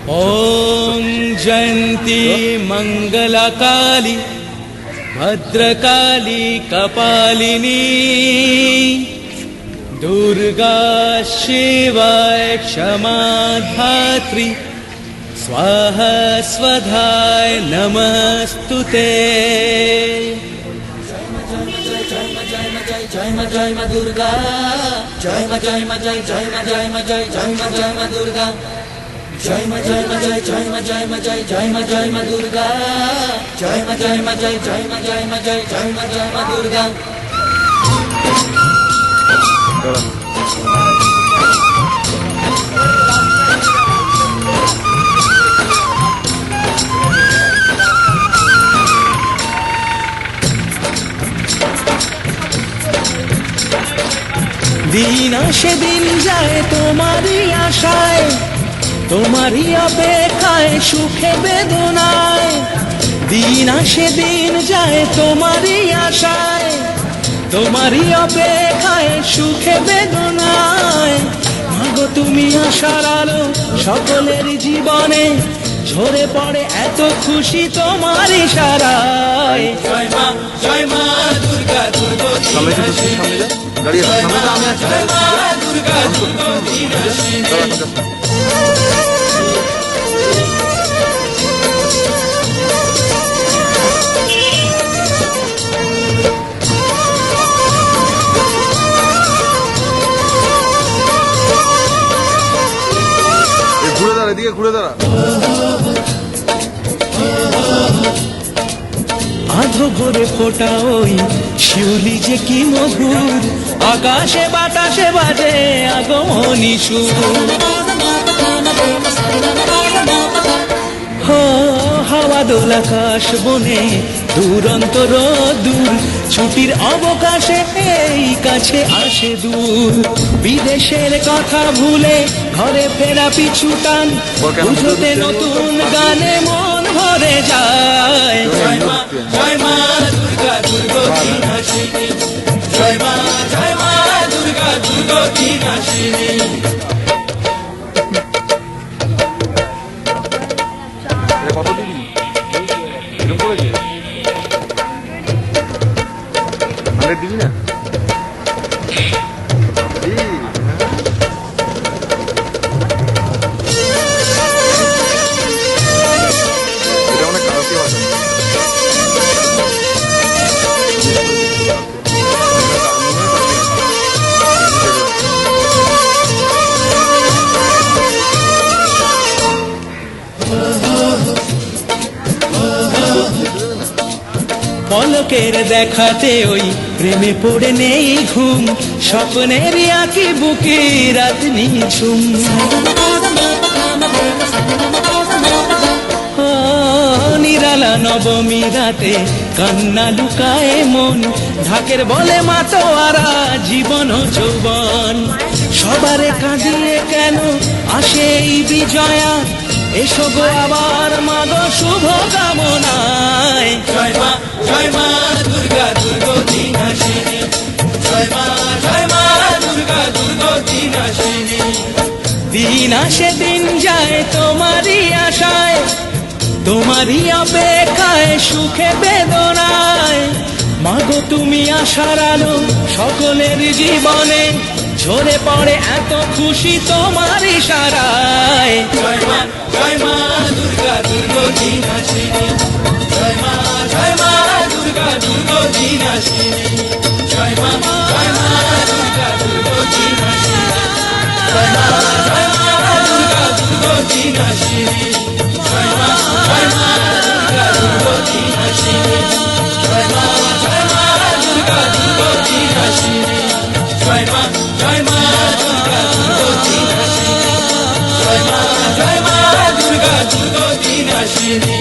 ॐ जयन्ती मङ्गलकाली भद्रकाली कपालिनी दुर्गा शिवाय क्षमा धात्री स्वाहा स्वधाय नमस्तुते। जय मा दुर्गा जय मा जय मा जय जय मा जय मा जय जय मा दुर्गा जय मा जय मा जय जय मा जय मा जय जय मा दुर्गा जय मा जय मा जय जय मा जय मा जय जय मा दुर्गा। दिन আসে দিন যায় তোমারই আশায়, তোমারই অপেক্ষায় সুখে বেদনায়। দিন আসে দিন যায় তোমারই আশায়, তোমারই অপেক্ষায় সুখে বেদনায়। মাগো তুমি আশার আলো সকলের জীবনে, ঝরে পড়ে এত খুশি তোমার ইশারায়। জয় মা দুর্গা দুর্গা ঘুরে দাঁড়া, এদিকে ঘুরে দাঁড়া। আধো ভোরে ফোটা ওই শিউলি যে কি মধুর, আকাশে বাতাসে বাজে আগমনী সুর। হাওয়া দোল আকাশ বনে দুরন্ত দূর, ছুটির অবকাশে এই কাছে আসে দূর। বিদেশের কথা ভুলে ঘরে ফেরা পিছু টান, বুঝতে নতুন গানে মন ভরে যায়। জয় মা দুর্গা দুর্গা নাশিনী, জয় মা দুর্গা দুর্গা নাশিনী। কত দিবি এরকম করেছে 100 দিবি না? এটা অনেক খারাপই হয়। পলকের দেখাতে ওই প্রেমে পড়ে নেই ঘুম, স্বপ্নের আঁকি বুকে রাত নিঝুম। নিরালা নবমী রাতে কান্না লুকায় মন, ঢাকের বলে মাতোয়ারা জীবন যৌবন। সবারে কাঁদিয়ে কেন আসে এই বিজয়া, এসো গো আবার মাগো শুভ কামনায়। জয় মা দুর্গা দুর্গা নাশিনী, জয় মা দুর্গা দুর্গা নাশিনী। দিন আসে দিন যায় তোমারই আশায়, তোমারই অপেক্ষায় সুখে বেদনায়। মাগো তুমি আশার আলো সকলের জীবনে, ঝরে পড়ে এত খুশি তোমার ইশারায়। জয় মা দুর্গা দুর্গা নাশিনী, জয় মা দুর্গা দুর্গা নাশিনী, জয় মা দুর্গা দুর্গা নাশিনী, জয় মা দুর্গা দুর্গা নাশিনী, জয় মা দুর্গা দুর্গা নাশিনী, জয় মা দুর্গা দুর্গা নাশিনী, জয় মা দুর্গা দুর্গা নাশিনী, জয় মা দুর্গা দুর্গা নাশিনী।